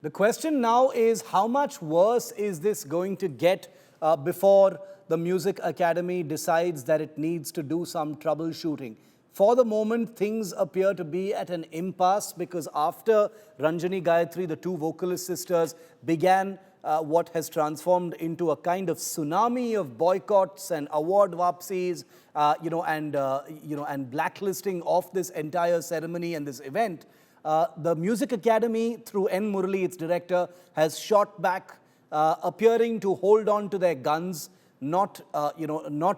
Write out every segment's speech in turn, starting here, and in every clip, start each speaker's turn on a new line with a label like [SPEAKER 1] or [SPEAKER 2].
[SPEAKER 1] The question now is how much worse is this going to get before the Music Academy decides that it needs to do some troubleshooting? For the moment, things appear to be at an impasse because after Ranjani Gayatri, the two vocalist sisters, began what has transformed into a kind of tsunami of boycotts and award wapsis, and blacklisting of this entire ceremony and this event. The Music Academy, through N. Murali, its director, has shot back, appearing to hold on to their guns, not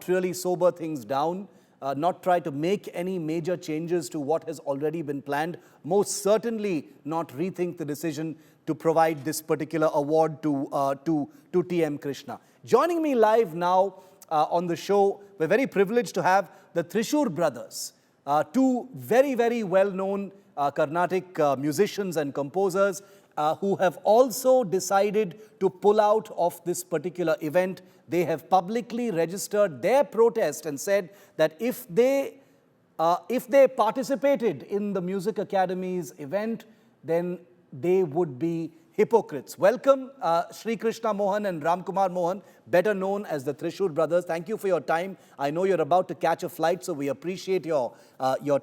[SPEAKER 1] really sober things down, not try to make any major changes to what has already been planned, most certainly not rethink the decision to provide this particular award to TM Krishna. Joining me live now on the show, we're very privileged to have the Trichur brothers, two very, very well-known Carnatic musicians and composers who have also decided to pull out of this particular event. They have publicly registered their protest and said that if they participated in the Music Academy's event, then they would be hypocrites. Welcome, Sri Krishna Mohan and Ram Kumar Mohan, better known as the Trichur brothers. Thank you for your time. I know you're about to catch a flight, so we appreciate your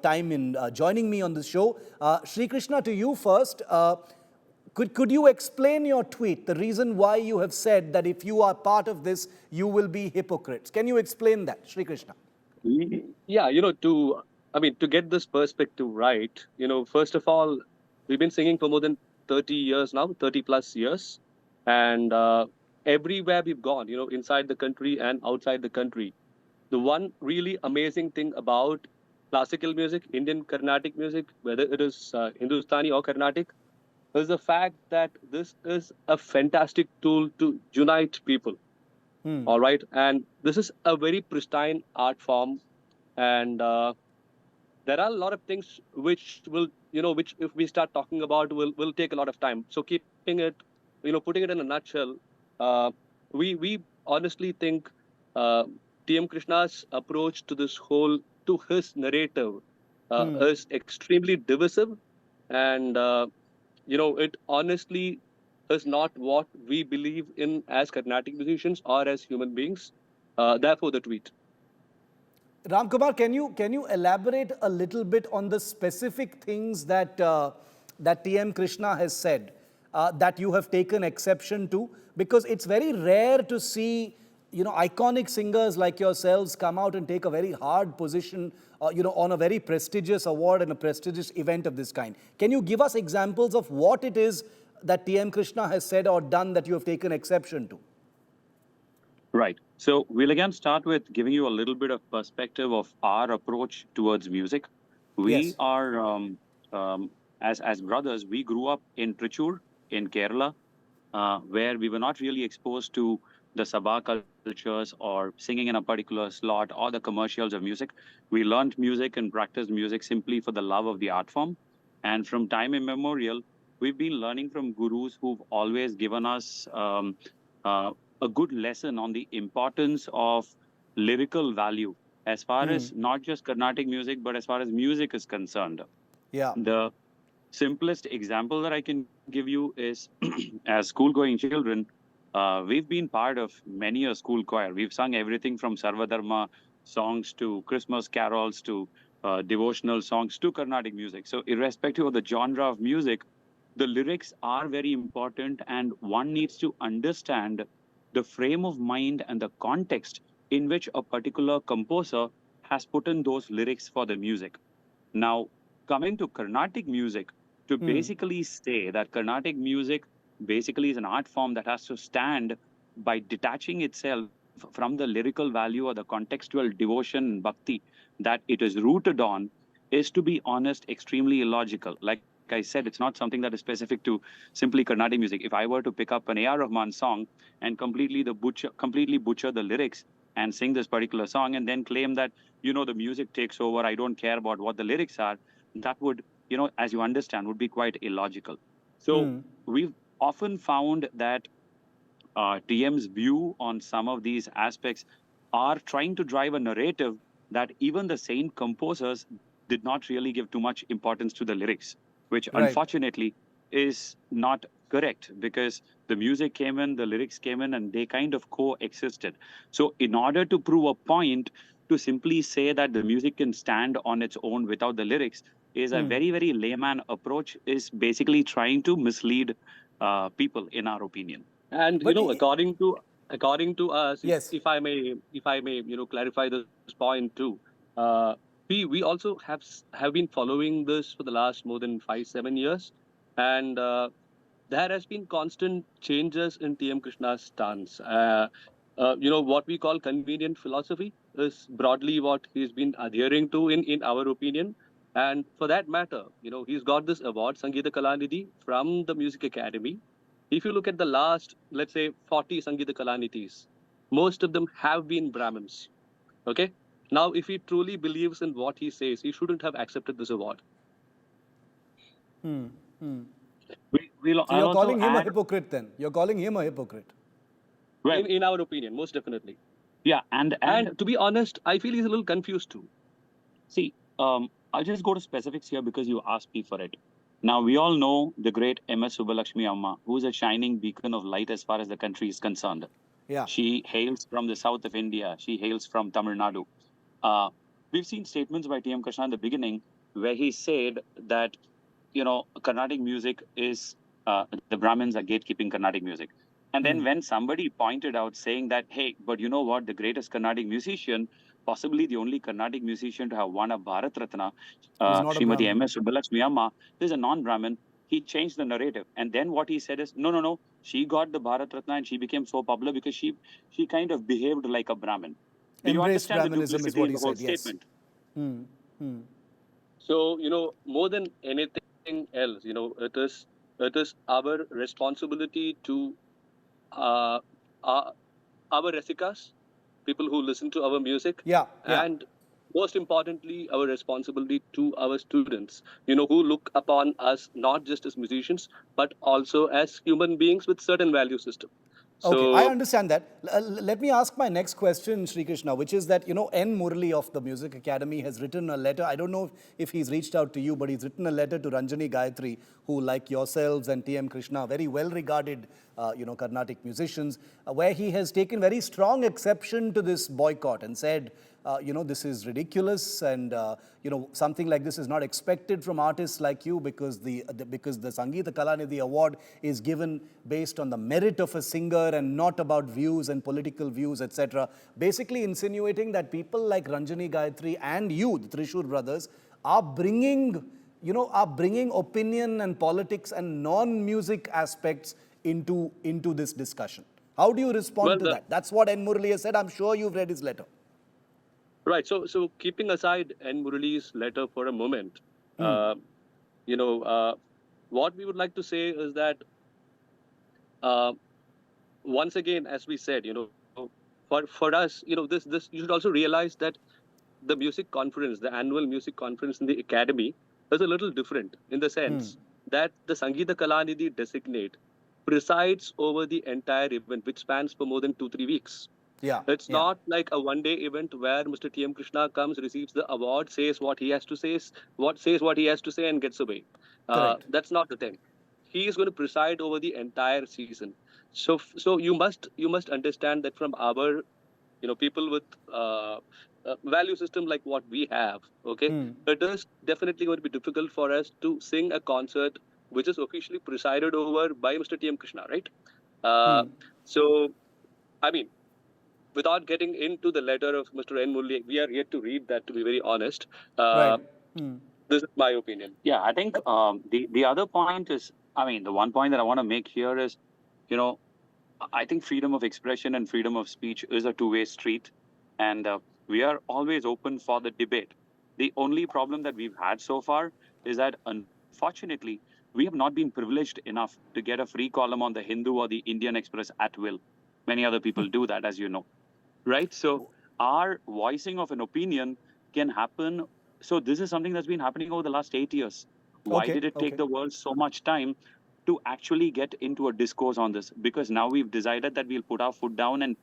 [SPEAKER 1] time in joining me on this show. Sri Krishna, to you first. Could you explain your tweet, the reason why you have said that if you are part of this, you will be hypocrites? Can you explain that, Sri Krishna?
[SPEAKER 2] Yeah, to get this perspective right, first of all, we've been singing for more than 30 years now, 30 plus years. And everywhere we've gone, inside the country and outside the country, the one really amazing thing about classical music, Indian Carnatic music, whether it is Hindustani or Carnatic, is the fact that this is a fantastic tool to unite people. All right. And this is a very pristine art form. And there are a lot of things which will, which if we start talking about will take a lot of time. So keeping it, putting it in a nutshell, we honestly think TM Krishna's approach to his narrative is extremely divisive, and it honestly is not what we believe in as Carnatic musicians or as human beings. Therefore, the tweet.
[SPEAKER 1] Ram Kumar, can you elaborate a little bit on the specific things that that TM Krishna has said that you have taken exception to? Because it's very rare to see iconic singers like yourselves come out and take a very hard position on a very prestigious award and a prestigious event of this kind. Can you give us examples of what it is that TM Krishna has said or done that you have taken exception to?
[SPEAKER 3] Right. So we'll again start with giving you a little bit of perspective of our approach towards music. We are, as brothers, we grew up in Trichur in Kerala, where we were not really exposed to the Sabha cultures or singing in a particular slot or the commercials of music. We learned music and practiced music simply for the love of the art form. And from time immemorial, we've been learning from gurus who've always given us a good lesson on the importance of lyrical value as far as not just Carnatic music, but as far as music is concerned.
[SPEAKER 1] Yeah.
[SPEAKER 3] The simplest example that I can give you is as school-going children, we've been part of many a school choir. We've sung everything from Sarvadharma songs to Christmas carols to devotional songs to Carnatic music. So irrespective of the genre of music, the lyrics are very important, and one needs to understand the frame of mind and the context in which a particular composer has put in those lyrics for the music. Now, coming to Carnatic music, to basically say that Carnatic music basically is an art form that has to stand by detaching itself from the lyrical value or the contextual devotion and bhakti that it is rooted on, is, to be honest, extremely illogical. Like I said, it's not something that is specific to simply Carnatic music. If I were to pick up an A.R. Rahman song and completely butcher the lyrics and sing this particular song and then claim that, the music takes over, I don't care about what the lyrics are, that would, as you understand, would be quite illogical. So we've often found that TM's view on some of these aspects are trying to drive a narrative that even the same composers did not really give too much importance to the lyrics, which unfortunately is not correct, because the music came in, the lyrics came in, and they kind of coexisted. So, in order to prove a point, to simply say that the music can stand on its own without the lyrics is a very, very layman approach, is basically trying to mislead people, in our opinion.
[SPEAKER 2] And
[SPEAKER 1] But
[SPEAKER 2] according to us,
[SPEAKER 1] yes.
[SPEAKER 2] if I may, clarify this point too. Uh, we also have been following this for the last more than 5 7 years, and there has been constant changes in TM Krishna's stance. What we call convenient philosophy is broadly what he's been adhering to in our opinion. And for that matter, he's got this award, Sangita Kalanidhi, from the Music Academy. If you look at the last, let's say, 40 Sangita Kalanidhis, most of them have been Brahmins. Okay. Now, if he truly believes in what he says, he shouldn't have accepted this award.
[SPEAKER 3] We'll,
[SPEAKER 1] So
[SPEAKER 3] I'll
[SPEAKER 1] you're
[SPEAKER 3] also
[SPEAKER 1] calling him a
[SPEAKER 3] add,
[SPEAKER 1] hypocrite then? You're calling him a hypocrite?
[SPEAKER 3] well,
[SPEAKER 2] In our opinion, most definitely.
[SPEAKER 3] yeah,
[SPEAKER 2] And to be honest, I feel he's a little confused too.
[SPEAKER 3] see, I'll just go to specifics here because you asked me for it. Now, we all know the great MS Subbalakshmi Amma, who is a shining beacon of light as far as the country is concerned.
[SPEAKER 1] Yeah.
[SPEAKER 3] She hails from the south of India. She hails from Tamil Nadu. Uh, we've seen statements by TM Krishna in the beginning where he said that, Carnatic music is, the Brahmins are gatekeeping Carnatic music. And then when somebody pointed out saying that, hey, but you know what, the greatest Carnatic musician, possibly the only Carnatic musician to have won a Bharat Ratna,
[SPEAKER 1] He's not a
[SPEAKER 3] Srimati
[SPEAKER 1] Brahmin.
[SPEAKER 3] MS Subbalakshmi Amma, is a non-Brahmin. He changed the narrative. And then what he said is, no, no, no, she got the Bharat Ratna and she became so popular because she kind of behaved like a Brahmin. Do you
[SPEAKER 1] Embraced
[SPEAKER 3] understand the
[SPEAKER 1] Brahminism is
[SPEAKER 3] duplicity
[SPEAKER 1] what
[SPEAKER 3] in
[SPEAKER 1] he
[SPEAKER 3] the whole
[SPEAKER 1] said, yes.
[SPEAKER 3] statement?
[SPEAKER 2] So, more than anything else, it is our responsibility to uh, our rasikas, people who listen to our music,
[SPEAKER 1] Yeah, yeah.
[SPEAKER 2] and most importantly, our responsibility to our students, who look upon us not just as musicians, but also as human beings with certain value system.
[SPEAKER 1] Okay, I
[SPEAKER 2] So,
[SPEAKER 1] understand that. Let me ask my next question, Sri Krishna, which is that, N. Murali of the Music Academy has written a letter. I don't know if he's reached out to you, but he's written a letter to Ranjani Gayatri, who, like yourselves and TM Krishna, very well regarded, Carnatic musicians, where he has taken very strong exception to this boycott and said, this is ridiculous, and something like this is not expected from artists like you because the Sangita Kalanidhi award is given based on the merit of a singer and not about views and political views, etc. Basically insinuating that people like Ranjani Gayatri and you, the Trichur brothers, are bringing opinion and politics and non-music aspects into this discussion. How do you respond to that? That's what N. Murali has said. I'm sure you've read his letter.
[SPEAKER 2] right. So keeping aside N. Murali's letter for a moment, what we would like to say is that once again, as we said, for us, this you should also realize that the music conference, the annual music conference in the academy, is a little different in the sense that the Sangita Kalanidhi designate presides over the entire event, which spans for more than 2 3 weeks.
[SPEAKER 1] Yeah.
[SPEAKER 2] It's
[SPEAKER 1] Yeah.
[SPEAKER 2] not like a one-day event where Mr. TM Krishna comes, receives the award, says what he has to say, and gets away.
[SPEAKER 1] Correct.
[SPEAKER 2] That's not the thing. He is going to preside over the entire season. So you must understand that from our people with value system like what we have, okay, it is definitely going to be difficult for us to sing a concert which is officially presided over by Mr. TM Krishna, right? So I mean, without getting into the letter of Mr. N. Murli, we are yet to read that, to be very honest.
[SPEAKER 1] Right.
[SPEAKER 2] This is my opinion.
[SPEAKER 3] Yeah, I think the other point is, I mean, the one point that I want to make here is, I think freedom of expression and freedom of speech is a two-way street, and we are always open for the debate. The only problem that we've had so far is that, unfortunately, we have not been privileged enough to get a free column on the Hindu or the Indian Express at will. Many other people do that, as you know, right? So our voicing of an opinion can happen. So this is something that's been happening over the last 8 years. Why
[SPEAKER 1] Okay,
[SPEAKER 3] did it take
[SPEAKER 1] okay.
[SPEAKER 3] the world so much time to actually get into a discourse on this? Because now we've decided that we'll put our foot down and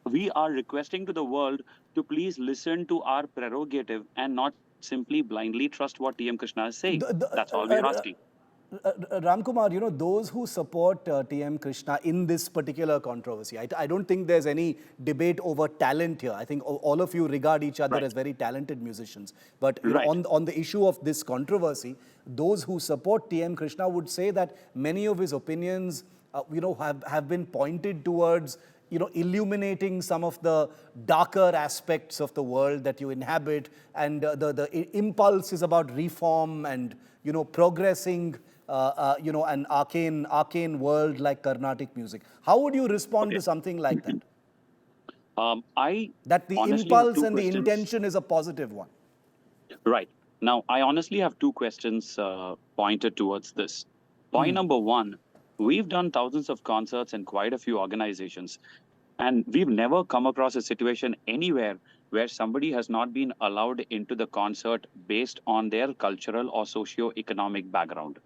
[SPEAKER 3] we are requesting to the world to please listen to our prerogative and not simply blindly trust what TM Krishna is saying. That's all we are asking.
[SPEAKER 1] Ramkumar, those who support TM Krishna in this particular controversy, I don't think there's any debate over talent here. I think all of you regard each other
[SPEAKER 3] Right.
[SPEAKER 1] as very talented musicians. But
[SPEAKER 3] Right.
[SPEAKER 1] on the issue of this controversy, those who support TM Krishna would say that many of his opinions, have been pointed towards illuminating some of the darker aspects of the world that you inhabit, and the impulse is about reform and progressing, an arcane world like Carnatic music. How would you respond to something like that?
[SPEAKER 3] I
[SPEAKER 1] That the
[SPEAKER 3] honestly have
[SPEAKER 1] impulse
[SPEAKER 3] two
[SPEAKER 1] and the
[SPEAKER 3] questions.
[SPEAKER 1] intention is a positive one.
[SPEAKER 3] Right. Now, I honestly have two questions pointed towards this. Point number one, we've done thousands of concerts and quite a few organizations, and we've never come across a situation anywhere where somebody has not been allowed into the concert based on their cultural or socio-economic background.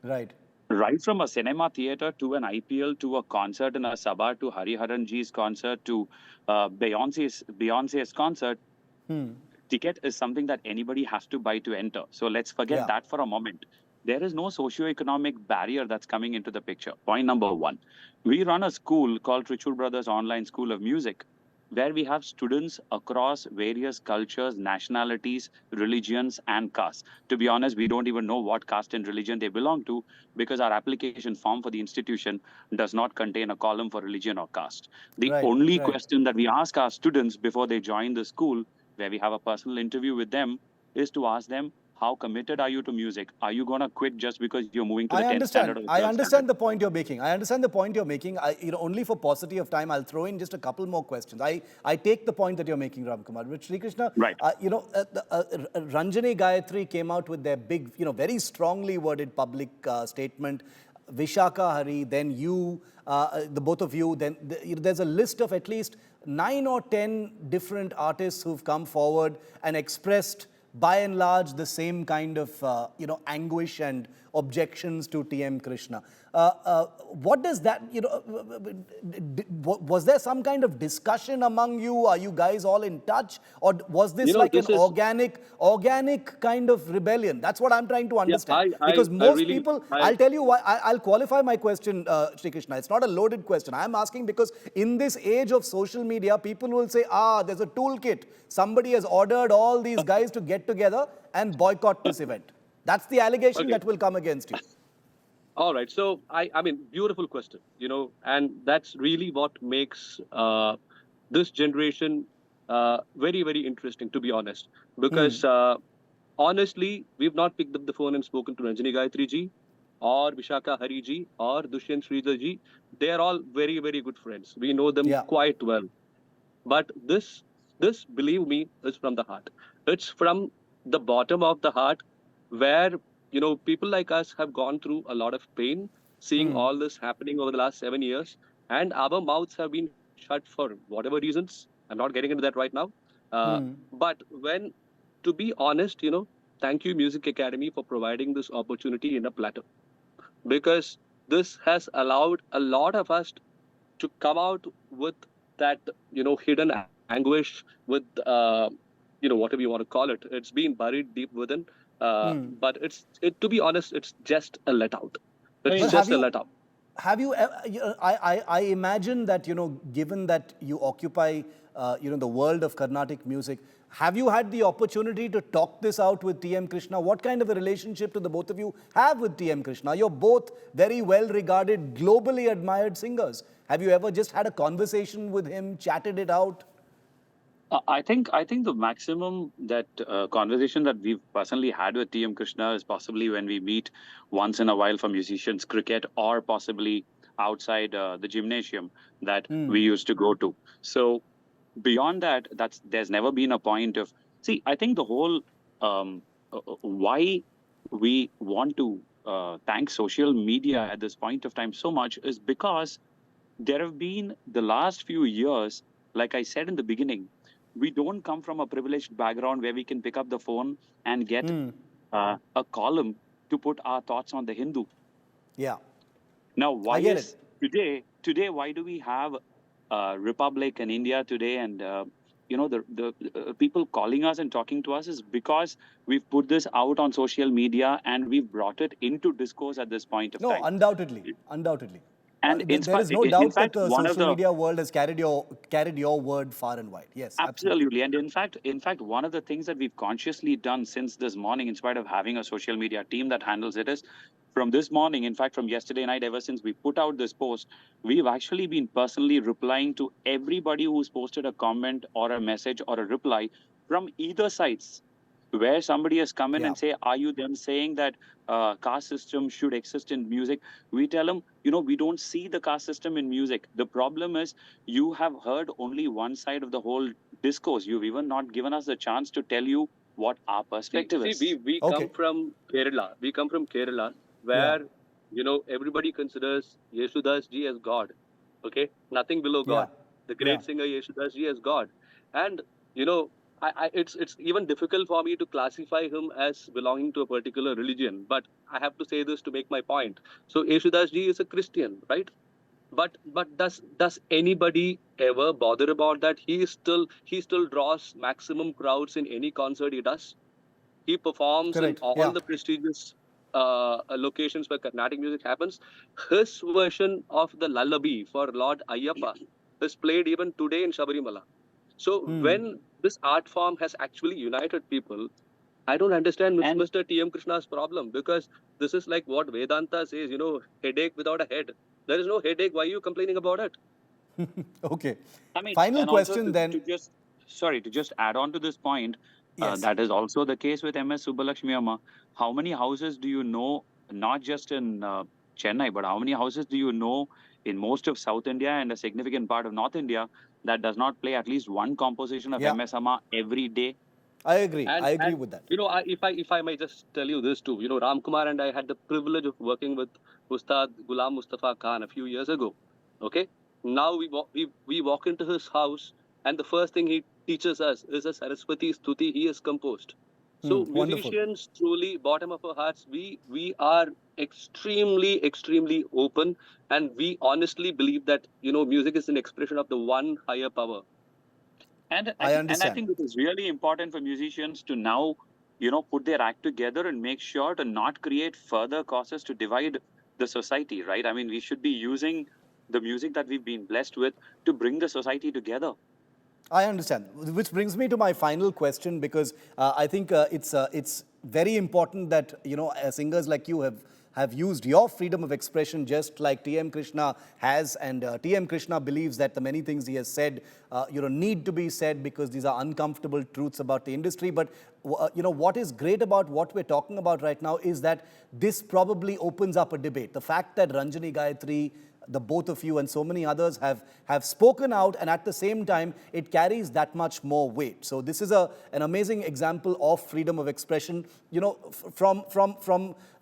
[SPEAKER 1] Right.
[SPEAKER 3] Right from a cinema theater to an IPL to a concert in a Sabha to Hariharan Ji's concert to Beyonce's concert, ticket is something that anybody has to buy to enter. So let's forget
[SPEAKER 1] Yeah.
[SPEAKER 3] that for a moment. There is no socio-economic barrier that's coming into the picture. Point number one. We run a school called Trichur Brothers Online School of Music, where we have students across various cultures, nationalities, religions, and castes. To be honest, we don't even know what caste and religion they belong to because our application form for the institution does not contain a column for religion or caste. The
[SPEAKER 1] Right.
[SPEAKER 3] only
[SPEAKER 1] Right.
[SPEAKER 3] question that we ask our students before they join the school, where we have a personal interview with them, is to ask them, how committed are you to music? Are you going to quit just because you're moving to the 10th standard or the 12th standard?
[SPEAKER 1] The point you're making. I understand the point you're making. Only for paucity of time, I'll throw in just a couple more questions. I take the point that you're making, Ramkumar. But Sri Krishna,
[SPEAKER 3] Right.
[SPEAKER 1] Ranjani Gayatri came out with their big, very strongly worded public statement. Vishaka Hari, then you, the both of you, then there's a list of at least 9 or 10 different artists who've come forward and expressed by and large the same kind of anguish and objections to TM Krishna. What does that, was there some kind of discussion among you? Are you guys all in touch? Or was this like
[SPEAKER 2] this
[SPEAKER 1] an
[SPEAKER 2] is
[SPEAKER 1] organic kind of rebellion? That's what I'm trying to understand. Because
[SPEAKER 2] I
[SPEAKER 1] most
[SPEAKER 2] really,
[SPEAKER 1] people, I'll tell you why, I'll qualify my question, Sri Krishna. It's not a loaded question. I'm asking because in this age of social media, people will say, there's a toolkit. Somebody has ordered all these guys to get together and boycott this event. That's the allegation that will come against you.
[SPEAKER 2] All right. So I mean, beautiful question, and that's really what makes this generation very, very interesting, to be honest. Because honestly, we've not picked up the phone and spoken to Ranjani Gayatri ji, or Vishaka Hari ji, or Dushyant Sridhar ji. They are all very, very good friends. We know them quite well. But this, believe me, is from the heart. It's from the bottom of the heart, where people like us have gone through a lot of pain, seeing all this happening over the last 7 years, and our mouths have been shut for whatever reasons. I'm not getting into that right now. But to be honest, thank you, Music Academy, for providing this opportunity in a platter, because this has allowed a lot of us to come out with that hidden anguish, with whatever you want to call it. It's been buried deep within, but to be honest, it's just a let out. It's just a let out.
[SPEAKER 1] Have you, I imagine that, given that you occupy, the world of Carnatic music, have you had the opportunity to talk this out with TM Krishna? What kind of a relationship do the both of you have with TM Krishna? You're both very well regarded, globally admired singers. Have you ever just had a conversation with him, chatted it out?
[SPEAKER 3] I think the maximum that conversation that we've personally had with TM Krishna is possibly when we meet once in a while for musicians cricket, or possibly outside the gymnasium that we used to go to. So beyond that, there's never been a point of, see, I think the whole why we want to thank social media at this point of time so much is because there have been the last few years, like I said in the beginning, we don't come from a privileged background where we can pick up the phone and get a column to put our thoughts on the Hindu.
[SPEAKER 1] Yeah.
[SPEAKER 3] Now, why is today, why do we have Republic and India Today and the people calling us and talking to us is because we've put this out on social media and we've brought it into discourse at this point of
[SPEAKER 1] No,
[SPEAKER 3] time.
[SPEAKER 1] undoubtedly, undoubtedly.
[SPEAKER 3] And
[SPEAKER 1] There is no
[SPEAKER 3] in
[SPEAKER 1] doubt that
[SPEAKER 3] fact,
[SPEAKER 1] the
[SPEAKER 3] one of
[SPEAKER 1] social
[SPEAKER 3] the
[SPEAKER 1] media world has carried your word far and wide. Yes, absolutely.
[SPEAKER 3] absolutely, and in fact, one of the things that we've consciously done since this morning, in spite of having a social media team that handles it, is from this morning, in fact, from yesterday night, ever since we put out this post, we've actually been personally replying to everybody who's posted a comment or a message or a reply from either sides, where somebody has come in
[SPEAKER 1] Yeah.
[SPEAKER 3] and say, are you then saying that caste system should exist in music? We tell them, we don't see the caste system in music. The problem is you have heard only one side of the whole discourse. You've even not given us the chance to tell you what our perspective is.
[SPEAKER 2] We
[SPEAKER 1] Okay.
[SPEAKER 2] come from Kerala. We come from Kerala,
[SPEAKER 1] Yeah.
[SPEAKER 2] where everybody considers Yeshudas ji as God. Okay, nothing below
[SPEAKER 1] Yeah.
[SPEAKER 2] God. The
[SPEAKER 1] Yeah.
[SPEAKER 2] great singer Yeshudas ji as God, and you know, it's even difficult for me to classify him as belonging to a particular religion. But I have to say this to make my point. So Yeshudas ji is a Christian, right? But does anybody ever bother about that? He still draws maximum crowds in any concert he does. He performs in
[SPEAKER 1] Correct.
[SPEAKER 2] all
[SPEAKER 1] Yeah.
[SPEAKER 2] the prestigious locations where Carnatic music happens. His version of the lullaby for Lord Ayyappa is played even today in Shabarimala. So
[SPEAKER 1] Hmm.
[SPEAKER 2] when this art form has actually united people, I don't understand
[SPEAKER 3] And
[SPEAKER 2] Mr. TM Krishna's problem, because this is like what Vedanta says, headache without a head. There is no headache. Why are you complaining about it?
[SPEAKER 1] Okay.
[SPEAKER 3] I mean,
[SPEAKER 1] Final
[SPEAKER 3] and also
[SPEAKER 1] question then.
[SPEAKER 3] to just add on to this point,
[SPEAKER 1] Yes.
[SPEAKER 3] that is also the case with MS Subbalakshmi Amma. How many houses do you know, not just in Chennai, but how many houses do you know in most of South India and a significant part of North India that does not play at least one composition of
[SPEAKER 1] Yeah.
[SPEAKER 3] MS Amma every day?
[SPEAKER 1] I agree.
[SPEAKER 2] And
[SPEAKER 1] I agree
[SPEAKER 2] and
[SPEAKER 1] with that.
[SPEAKER 2] if I may just tell you this too, Ram Kumar and I had the privilege of working with Ustad Ghulam Mustafa Khan a few years ago. Okay, now we walk into his house, and the first thing he teaches us is a Saraswati Stuti he has composed.
[SPEAKER 1] Hmm.
[SPEAKER 2] So
[SPEAKER 1] Wonderful.
[SPEAKER 2] musicians, truly, bottom of our hearts, we are extremely open, and we honestly believe that music is an expression of the one higher power.
[SPEAKER 1] I
[SPEAKER 3] And I
[SPEAKER 1] understand.
[SPEAKER 3] think it is really important for musicians to now, put their act together and make sure to not create further causes to divide the society, right? I mean, we should be using the music that we've been blessed with to bring the society together.
[SPEAKER 1] I understand. Which brings me to my final question, because I think it's very important that singers like you have used your freedom of expression just like TM Krishna has, and TM Krishna believes that the many things he has said need to be said because these are uncomfortable truths about the industry. But what is great about what we're talking about right now is that this probably opens up a debate. The fact that Ranjani Gayatri, the both of you and so many others have spoken out, and at the same time it carries that much more weight. So this is an amazing example of freedom of expression, from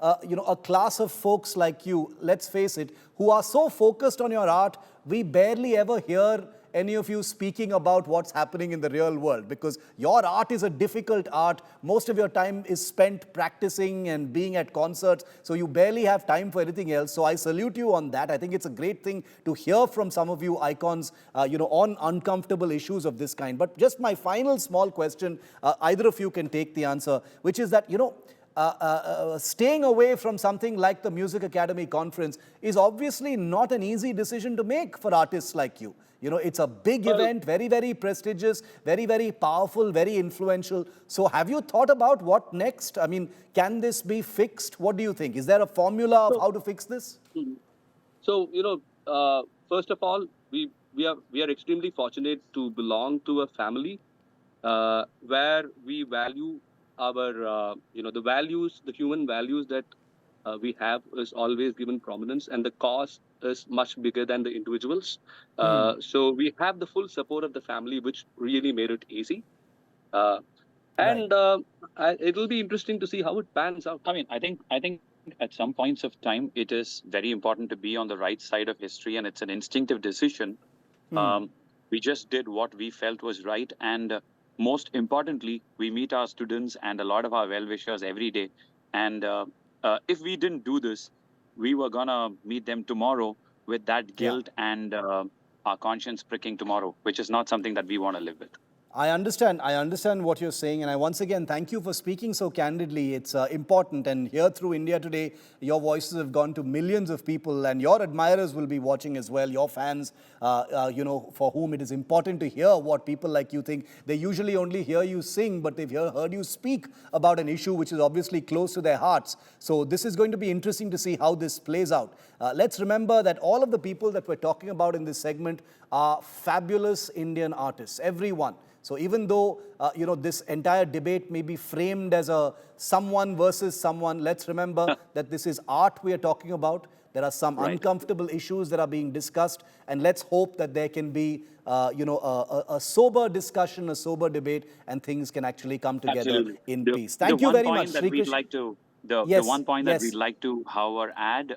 [SPEAKER 1] a class of folks like you, let's face it, who are so focused on your art. We barely ever hear any of you speaking about what's happening in the real world, because your art is a difficult art. Most of your time is spent practicing and being at concerts, so you barely have time for anything else. So I salute you on that. I think it's a great thing to hear from some of you icons, on uncomfortable issues of this kind. But just my final small question, either of you can take the answer, which is that, staying away from something like the Music Academy conference is obviously not an easy decision to make for artists like you. It's a big
[SPEAKER 2] Well,
[SPEAKER 1] event, very, very prestigious, very, very powerful, very influential. So have you thought about what next? I mean, can this be fixed? What do you think? Is there a formula of
[SPEAKER 2] so,
[SPEAKER 1] how to fix this?
[SPEAKER 2] Mhm. So, first of all, we are extremely fortunate to belong to a family where we value our, the values, the human values that we have is always given prominence, and the cause is much bigger than the individuals. So we have the full support of the family, which really made it easy. Uh,
[SPEAKER 1] Right.
[SPEAKER 2] and it'll be interesting to see how it pans out.
[SPEAKER 3] I mean, I think at some points of time, it is very important to be on the right side of history, and it's an instinctive decision. Um, we just did what we felt was right, and most importantly, we meet our students and a lot of our well-wishers every day. And if we didn't do this, we were gonna meet them tomorrow with that
[SPEAKER 1] Yeah.
[SPEAKER 3] guilt and our conscience pricking tomorrow, which is not something that we want to live with.
[SPEAKER 1] I understand what you're saying, and I once again thank you for speaking so candidly. It's important, and here through India Today, your voices have gone to millions of people, and your admirers will be watching as well, your fans, for whom it is important to hear what people like you think. They usually only hear you sing, but they've heard you speak about an issue which is obviously close to their hearts. So this is going to be interesting to see how this plays out. Let's remember that all of the people that we're talking about in this segment are fabulous Indian artists, everyone. So even though, this entire debate may be framed as a someone versus someone, let's remember that this is art we are talking about. There are some uncomfortable issues that are being discussed, and let's hope that there can be, a sober discussion, a sober debate, and things can actually come together in peace. Thank you very much, Sri Krishna.
[SPEAKER 3] The one point that we'd like to, however, add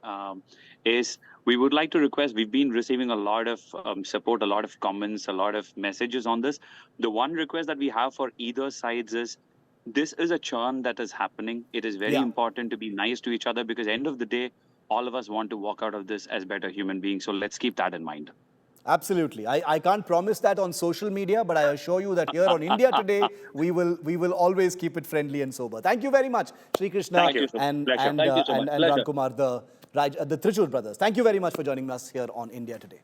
[SPEAKER 3] is we would like to request, we've been receiving a lot of support, a lot of comments, a lot of messages on this. The one request that we have for either sides is, this is a churn that is happening. It is very important to be nice to each other, because end of the day, all of us want to walk out of this as better human beings. So let's keep that in mind.
[SPEAKER 1] Absolutely. I can't promise that on social media, but I assure you that here on India Today, we will always keep it friendly and sober. Thank you very much, Sri Krishna and
[SPEAKER 2] Thank you so much.
[SPEAKER 1] Ram Kumar, the Trichur brothers. Thank you very much for joining us here on India Today.